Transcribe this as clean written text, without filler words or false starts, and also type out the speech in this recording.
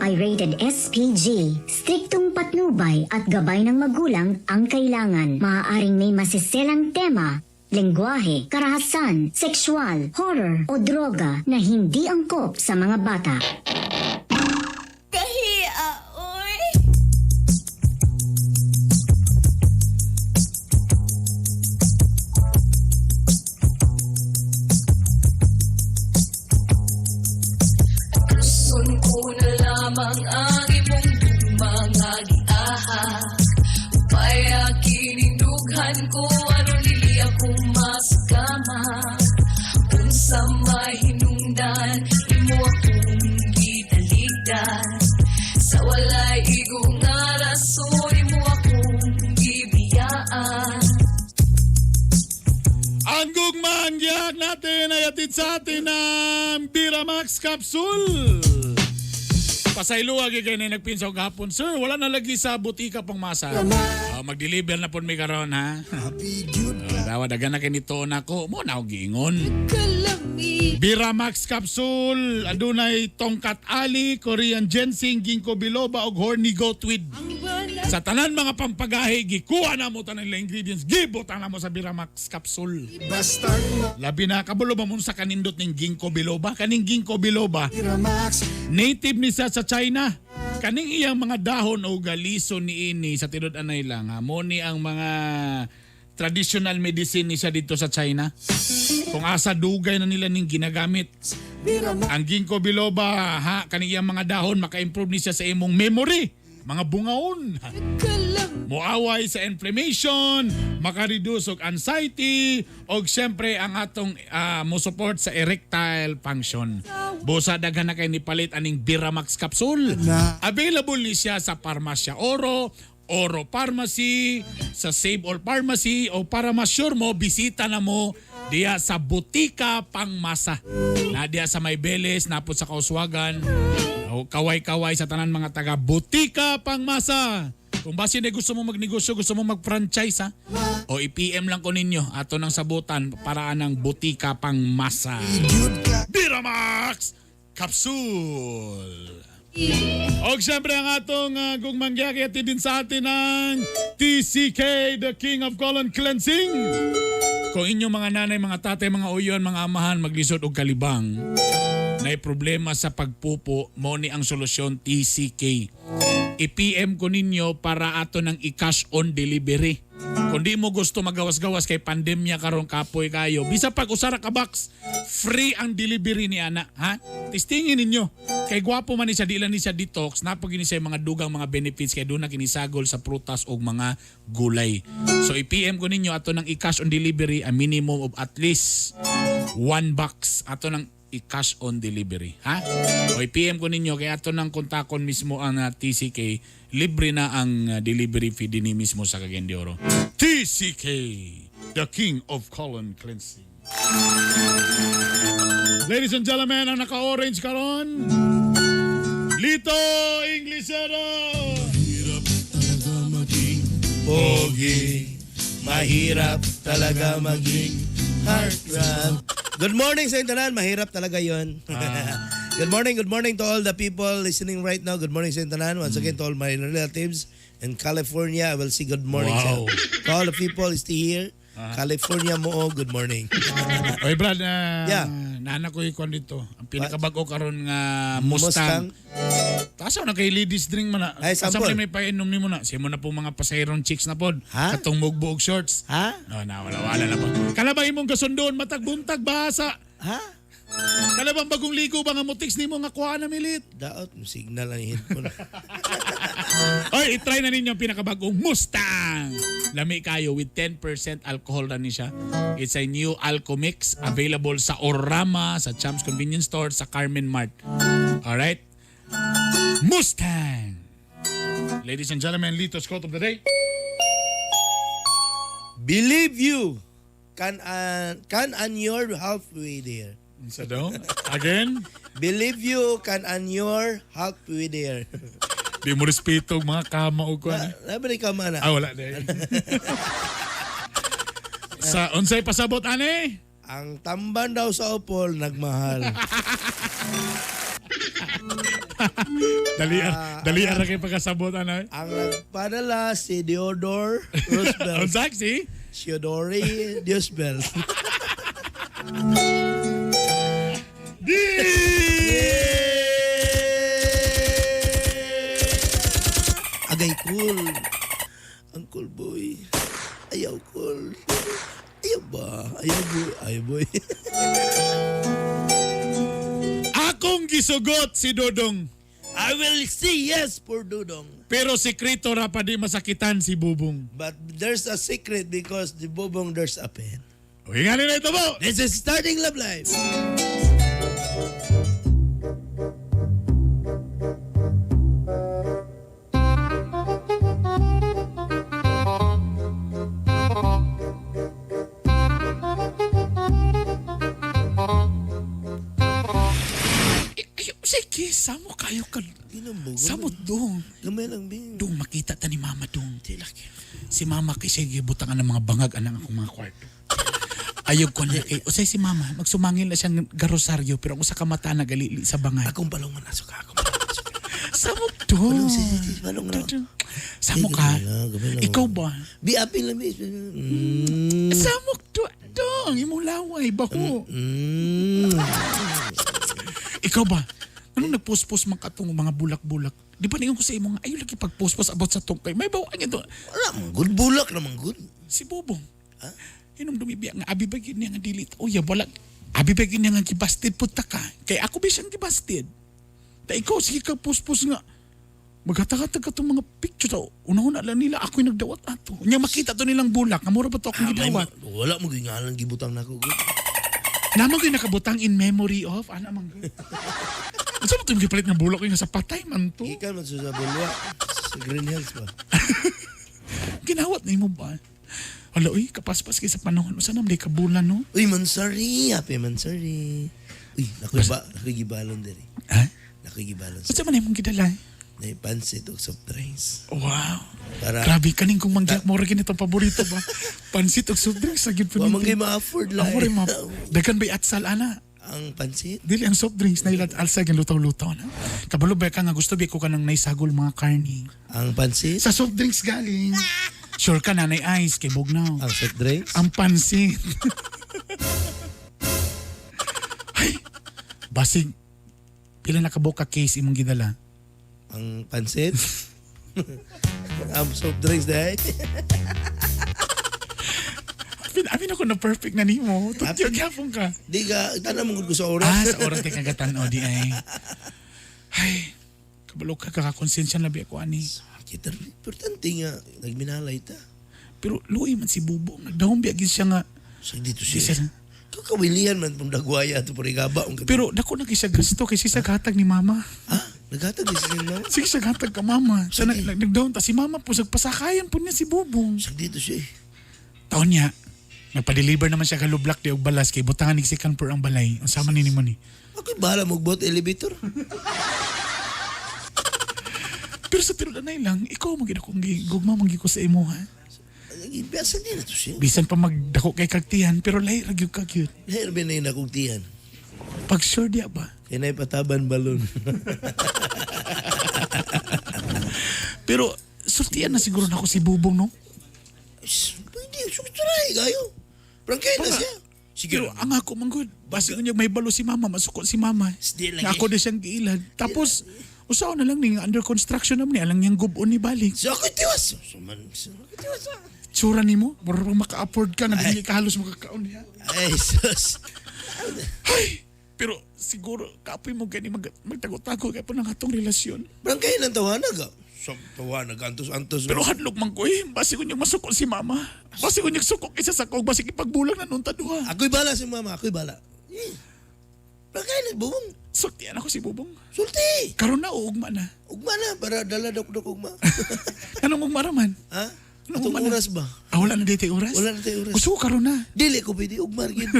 ay rated SPG. Striktong patnubay at gabay ng magulang ang kailangan. Maaaring may masiselang tema, lengguwahe, karahasan, sexual, horror o droga na hindi angkop sa mga bata. Kahiya, oy! Gusto ko na lamang ang imong mga giaha. Upaya kinindughan ko aron dili ako masgama. Unsa mahinungdan imo akong gitaligdan. Sa walay igong nga rason imo akong gibiyaan. Ang gugmang giyak natin ay atid sa atin ng Biramax Capsule. Pasayluwag kay na nagpinsaw gahapon. Sir, wala na lagi sa butika pang masa. Mag-deliver na po may karon ha. Dawa dagan na kinito na ko. Mo na ako giingon. Biramax Capsule. Adunay tongkat ali, Korean ginseng, ginkgo biloba ug horny goatweed. Sa tanan mga pampagahi, gikuha na mo tanan ingredients. Gibutan na mo sa Biramax Capsule. Labi na kabulo ba mo sa kanindot ning ginkgo biloba? Kaning ginkgo biloba, native ni sa China. Kaning iyang mga dahon o galiso ni ini sa tinud-anay lang. Mo ni ang mga traditional medicine ni siya dito sa China. Kung asa dugay na nila ning ginagamit. Ang ginkgo biloba, kaning iyang mga dahon maka-improve ni siya sa imong memory. Mga bungaon. Moaway sa inflammation, makareduce og anxiety, og syempre ang atong mo support sa erectile function. Busa daghan na kay ni palit aning Biramax Capsule. Available ni siya sa Parmasya Oro, Oro Pharmacy, sa Save All Pharmacy, o para ma-sure mo, bisita na mo diya sa Butika Pangmasa. Na diya sa Maybeles, napot sa Kauswagan, o kaway-kaway sa tanan mga taga Butika Pangmasa. Kung basi na gusto mo magnegosyo, gusto mo mag-franchise ha, o i-PM lang ko ninyo ato ng sabutan para ng Butika Pangmasa. Biramax Capsule. O siyempre ang atong gugmangyaki at din sa atin ng TCK, the King of Colon Cleansing. Kung inyong mga nanay, mga tatay, mga uyon, mga amahan, maglisod o kalibang, na problema sa pagpupo, mo ni ang solusyon TCK. I-PM ko ninyo para ato ng i-cash on delivery. Kung di mo gusto magawas-gawas kay pandemya karon kapoy kayo, bisa pag usara ka box, free ang delivery ni ana, ha? Testingin ninyo. Kay gwapo man ni siya, di lang ni siya detox, napag ni siya mga dugang mga benefits kay doon na kinisagol sa prutas o mga gulay. So i-PM ko ninyo ato ng i-cash on delivery, a minimum of at least 1 box ato ng i-cash on delivery, ha? O i-PM ko ninyo kaya ato ng kontakon mismo ang TCK, libre na ang delivery fee din mismo sa Cagayan de Oro. TCK, the King of Colon Cleansing. Ladies and gentlemen, ang naka-orange karon, Lito Inglesero. Mahirap talaga maging pogi. Mahirap talaga maging heartthrob. Good morning sa intanan. Mahirap talaga yon. Good morning to all the people listening right now. Good morning sa intanan. Once again to all my relatives in California. I will say good morning. Wow. To all the people is here. California mo, good morning. Oy Brad, Yeah. nana ko ikon dito. Ang pinakabago karon nga Mustang. Taso na kay ladies drink man na. Ay, sample. May painom ni mo na. Siya mo na po mga pasayron chicks na pod. Ha? Katong mugbuog shorts. Ha? No, wala na po. Kalabay mong kasundoon, matag-buntag, bahasa. Ha? Kalabang bagong ligo ba nga mutiks ni mo nga kuha na milit. Daot, signal ang headphone. Oy, itry na ninyo ang pinakabagong Mustang. Lami kayo with 10% alcohol na ni siya. It's a new Alcomix available sa Orama, sa Champs Convenience Store, sa Carmen Mart. Alright? Mustang! Ladies and gentlemen, Lito's quote of the day. Believe you can your halfway there. Isa daw. Again, Believe you can your halfway there. di mo respeto ang mga kama o kuha. Nabalik ka man. Wala na. Sa unsay pasabot, ane? Ang tamban daw sa upol nagmahal. Dali ara kay pagkasabot ano. Ang nagpadala si Theodore Roosevelt. Ang saksi. Theodore Diosbel. Agay cool. Uncle boy. Ayaw cool. Ayaw ba? Ayaw boy. Ayaw boy. Akong gisugot si Dodong. I will say yes for Dudong. Pero sekreto ra pa di masakitan si Bubong. But there's a secret because the bubong there's a pen. O nga na ito po. This is Starting Love Life. Sige, samo kayo ka. Ginambog. Samot dong. Gamay lang, Bing. Dong, makita ta ni Mama dong. Si Mama kay sige butangan ng mga bangag anang akong mga kwarto. Ayog ko na kay. Usay si Mama, magsumangil na siyang garosaryo pero kung sa kamata na galili sa bangag. Akong palong manasok ka. Akong palong manasok ka. Samot dong. Palong na. Samo ka. Gamay lang. Ikaw ba? Be apil lang, Bing. Samok dong. Imong laway, baho. Ikaw ba? Anong nagpost-post man katong mga bulak-bulak? Di ba niyon ko sa imo nga ayaw lagi pag-post-post about sa tungkay. May bawaan ito. Wala mong good. Bulak naman good. Si Bobong. Ha? Inom dumibiya nga abi bagin niya nga dilit. Uya wala. Abi bagin niya nga gibasted puta ka. Kay ako ba siyang gibasted? Da ikaw sige ka post-post nga. Maghatag-hatag ka itong mga picture to. Una-una lang nila ako'y nagdawat ato. Nya makita to nilang bulak. Amura ba to akong gidawat? Wala mo gingalan gibutang na ako good. Naman ko'y nakabutang in memory of. Ano man ko? Saan mo ito yung gipalit ng bulak ko yung sa patay man to? Ikan man sa bulwa. Sa Green Hills ba? Ginawat na mo ba? Wala, uy, kapaspas kayo sa panahon. Saan naman di kabulan, no? Uy, Mansari. Happy Mansari. Uy, nakigibalon diri. Ha? Nakigibalon Saan sa. man yung gidala? Na pansit o soft drinks. Wow. Para Grabe, kaning kung manggiyak mo rin itong paborito ba? Pansit o soft drinks, sagid po wa man gyud ma-afford lang. Ako rin, ma. Dagan ba'y atsal, ana? Ang pansit. Dili ang soft drinks na ilat alsag yung lutaw-lutaw na. Kabalo ba ka nga gusto ba ko ka nang naisagol mga karni? Ang pansit. Sa soft drinks galing. Sure ka nanay ice kay Bugnaw. Ang soft drinks. Ang pansit. Ay, basig. Pila na kabuka case imong gidala? Ang pansit. Ang soft drinks dahil. Amin ako na perfect na nimo. Tutyo gyapon ka. Di ka, tanam mo ko sa oras. Sa oras kay kagatan o di ay. Ay, kabalo ka kakakonsensya labi ako ani. Kita, importante nga, nagminalay ta. Pero luoy man si Bubong. Nagdahong biyagin siya nga. So, dito Siya, siya. Kakawilihan man pong dagwaya ito parigaba. pero dako na siya gasto kay siya gatag ni Mama. Ha? Naghatag din siya mo? Sige siya gatag ka Mama. Sa nagdahon ta si Mama po pasakayan po niya si Bubong. So, dito siya. Taon niya. Nagpa-deliver naman siya kalublak di og balas kay butangan ni sikan por ang balay. Ang sama ni mo ni. Ako'y bahala magbot elevator. Pero sa tiro na lang, ikaw magina kong gugma mangi ko sa imo ha. Biasa din na to siya. Bisan pa magdako kay kagtihan pero lahi ra gyud ka cute. Lahir ba na yung nakugtihan? Pag sure diya ba? Kaya na ipataban balon. Pero sultian na siguro na ako si Bubong no. Pwede, sukturay kayo. Prangkay na siya. Sige. Pero ang ako manggod, basi unya may balo si Mama, masuko si Mama. Still Nga lagi. ako na siyang giilad. Tapos usaw na lang ni under construction naman ni alang niyang gubon ni balik. So ako'y tiwas. So ako'y tiwas. Tsura nimo, mura pang maka-afford ka na dili ka halos makakaon niya. Ay, sus. Ay, pero siguro kapoy mo gani magtago-tago kay pa ng atong relasyon. Prangkay ng tawanag ah. So, tawanag, antos-antos. Pero hadlok man ko eh, basi ko niyang masuko si Mama. Basi ko niyang suko isa sa kog, basi ipagbulang na nung taduha. Ako'y bala si mama, ako'y bala. Prangkay na, bubong. Sultian ako si Bubong. Sulti. Karon na uugma na. Ugma na, para dala dok-dok ugma. Anong ugma raman? Ha? Ano Itong ugma na? oras ba? Ah, wala na dito oras? Wala na tayo oras. Gusto ko karon na. Dili ko pwede ugmar gid.